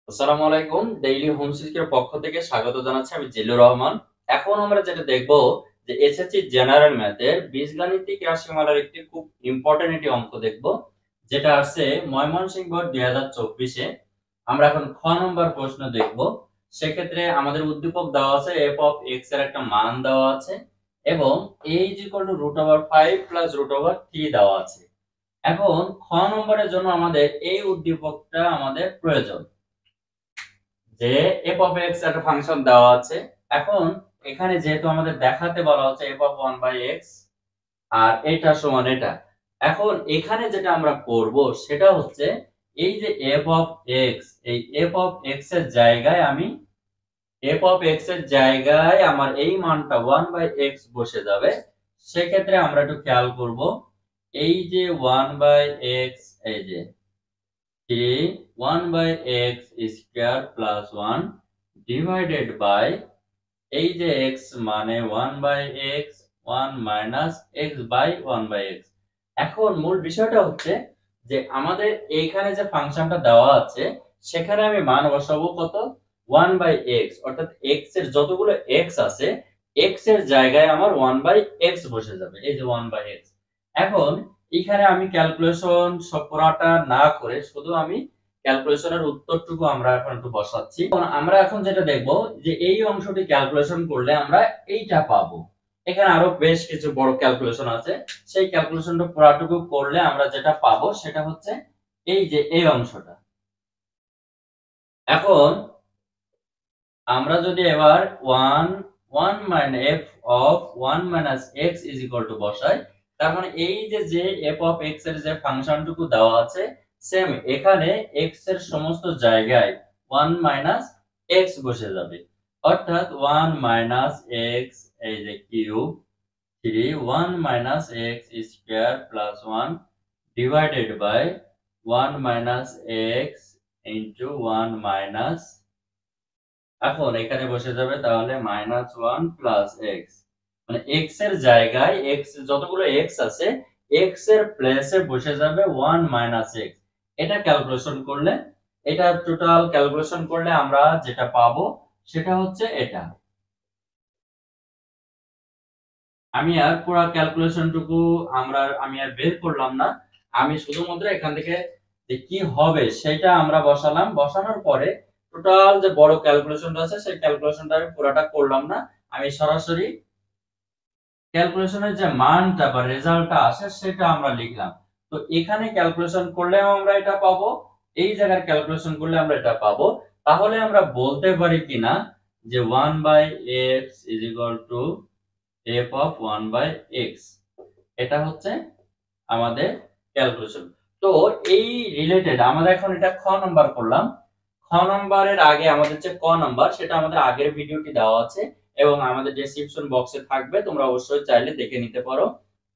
আসসালামু আলাইকুম। Daily home সিস্টের পক্ষ থেকে স্বাগত জানাচ্ছি। আমি জিল্লুর রহমান। এখন আমরা যেটা দেখব যে এসএসসি জেনারেল ম্যাথের বীজগাণিতিক রাশিমালার একটি খুব ইম্পর্টেন্ট একটি অঙ্ক দেখব, যেটা আসছে ময়মনসিংহ বোর্ড 2024-এ। আমরা এখন খ নম্বর প্রশ্ন দেখব। সেক্ষেত্রে আমাদের উদ্দীপক দেওয়া আছে এফ অফ এক্স এর একটা মান দেওয়া আছে এবং a √5 √3 দেওয়া আছে। এখন খ নম্বরের জন্য আমাদের এই উদ্দীপকটা আমাদের প্রয়োজন, যে এফ অফ এক্স একটা ফাংশন দেওয়া আছে। এখন এখানে যেহেতু আমাদের দেখাতে বলা হচ্ছে এফ অফ 1/x আর এটা সমান এটা, এখন এখানে যেটা আমরা করব সেটা হচ্ছে এই যে এফ অফ এক্স, এই এফ অফ এক্স এর জায়গায় আমি এফ অফ এক্স এর জায়গায় আমার এই মানটা 1/x বসে যাবে। সেক্ষেত্রে আমরা একটু খেয়াল করব, এই যে 1/x, এই যে 1/x square plus 1 divided by এই যে x মানে 1/x 1 minus x by 1/x। এখন মূল বিষয়টা হচ্ছে যে আমাদের এইখানে যে ফাংশনটা দেওয়া আছে সেখানে আমি মান বসাবো কত, 1/x, অর্থাৎ x এর যতগুলো x আছে x এর জায়গায় আমার 1/x বসে যাবে, এই যে 1/x। এখন এখানে আমি ক্যালকুলেশন সব পুরাটা না করে শুধু আমি ক্যালকুলেশনের উত্তরটুকু আমরা এখন একটু বসাচ্ছি। আমরা এখন যেটা দেখব যে এই অংশটি ক্যালকুলেশন করলে আমরা এইটা পাবো। এখানে আরো বেশ কিছু বড় ক্যালকুলেশন আছে, সেই ক্যালকুলেশনটা পুরাটুকু করলে আমরা যেটা পাবো সেটা হচ্ছে এই যে এই অংশটা। এখন আমরা যদি এবার 1 minus f of 1 minus x is equal to বসাই, তার মানে এই যে f অফ x এর যে ফাংশনটুকু দেওয়া আছে সেম এখানে x এর সমস্ত জায়গায় 1 মাইনাস x বসে যাবে, অর্থাৎ 1 মাইনাস x এই যে cube 3 1 minus x square plus 1 divided by 1 minus x into 1 minus, এখন এখানে বসে যাবে তাহলে -1 প্লাস x, মানে x এর জায়গায় x যতগুলো x আছে x এর প্লেসে বসে যাবে 1 মাইনাস x। এটা ক্যালকুলেশন করলে, এটা টোটাল ক্যালকুলেশন করলে আমরা যেটা পাবো সেটা হচ্ছে এটা। আমি আর পুরো ক্যালকুলেশনটুকু আমি আর বের করলাম না, আমি শুধুমাত্র এখান থেকে যে কি হবে সেটা আমরা বসালাম। বসানোর পরে টোটাল যে বড় ক্যালকুলেশনটা আছে সেই ক্যালকুলেশনটা আমি পুরোটা করলাম না, আমি সরাসরি ক্যালকুলেশনের যে মানটা বা রেজাল্টটা আসে সেটা আমরা লিখলাম। তো এখানে ক্যালকুলেশন করলেও আমরা এটা পাবো, এই জায়গার ক্যালকুলেশন করলে আমরা এটা পাবো। তাহলে আমরা বলতে পারি কিনা যে 1/x is equal to f of 1/x, এটা হচ্ছে আমাদের ক্যালকুলেশন। তো এই রিলেটেড আমাদের এখন এটা খ নাম্বার করলাম। খ নাম্বারের আগে আমাদের যে ক নাম্বার সেটা আমাদের আগের ভিডিওটি দেওয়া আছে এবং আমাদের ডেসক্রিপশন বক্সে থাকবে, তোমরা অবশ্যই চাইলে দেখে নিতে পারো।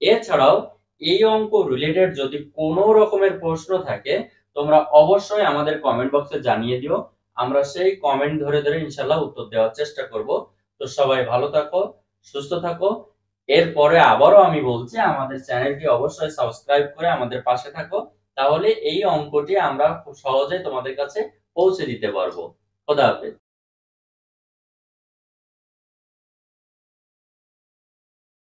এছাড়াও এই অঙ্ক রিলেটেড যদি কোনো রকমের প্রশ্ন থাকে তোমরা অবশ্যই আমাদের কমেন্ট বক্সে জানিয়ে দিও, আমরা সেই কমেন্ট ধরে ধরে ইনশাআল্লাহ উত্তর দেওয়ার চেষ্টা করব। তো সবাই ভালো থাকো, সুস্থ থাকো। এরপরে আবারও আমি বলছি আমাদের চ্যানেলটি অবশ্যই সাবস্ক্রাইব করে আমাদের পাশে থাকো, তাহলে এই অঙ্কটি আমরা খুব সহজে তোমাদের কাছে পৌঁছে দিতে পারবো। খোদা হাফেজ।